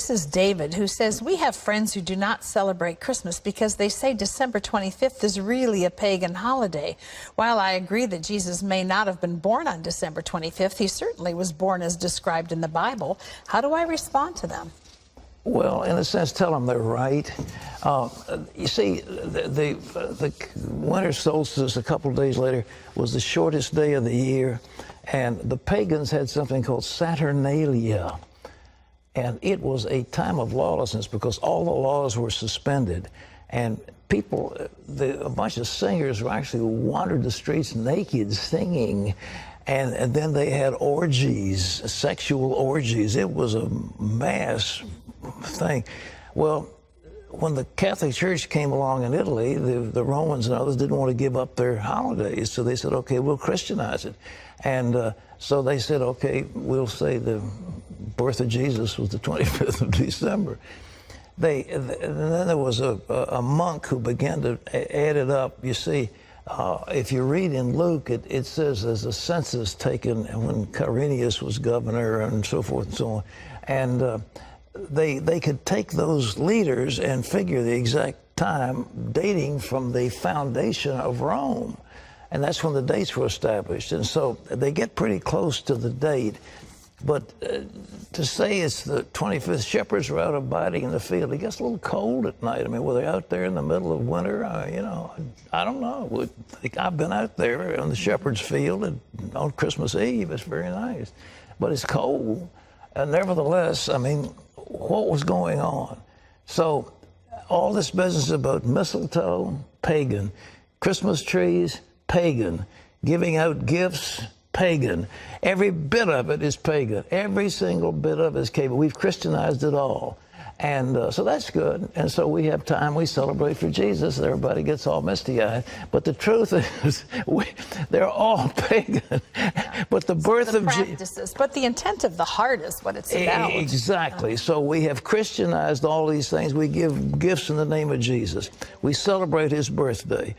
this is David, who says, we have friends who do not celebrate Christmas because they say December 25th is really a pagan holiday. While I agree that Jesus may not have been born on December 25th, he certainly was born as described in the Bible. How do I respond to them? Well, in a sense, tell them they're right. You see, the winter solstice a couple of days later was the shortest day of the year, and the pagans had something called Saturnalia. And it was a time of lawlessness because all the laws were suspended. And people, a bunch of singers actually wandered the streets naked singing. And then they had orgies, sexual orgies. It was a mass thing. Well, when the Catholic Church came along in Italy, the Romans and others didn't want to give up their holidays. So they said, okay, we'll Christianize it. And so they said, okay, we'll say the birth of Jesus was the 25th of December. And then there was a monk who began to add it up. You see, if you read in Luke, it says there's a census taken when Quirinius was governor and so forth and so on. And they could take those leaders and figure the exact time dating from the foundation of Rome. And that's when the dates were established. And so they get pretty close to the date. But to say it's the 25th, shepherds were out abiding in the field. It gets a little cold at night. I mean, were they out there in the middle of winter? You know, I don't know. I've been out there on the shepherd's field on Christmas Eve. It's very nice. But it's cold. And nevertheless, I mean, what was going on? So all this business about mistletoe, pagan. Christmas trees, pagan. Giving out gifts, pagan. Every bit of it is pagan. Every single bit of it is pagan. We've Christianized it all. And so that's good. And so we have time, we celebrate for Jesus. Everybody gets all misty-eyed. But the truth is, they're all pagan. But the birth of Jesus. But the intent of the heart is what it's about. Exactly. So we have Christianized all these things. We give gifts in the name of Jesus. We celebrate his birthday.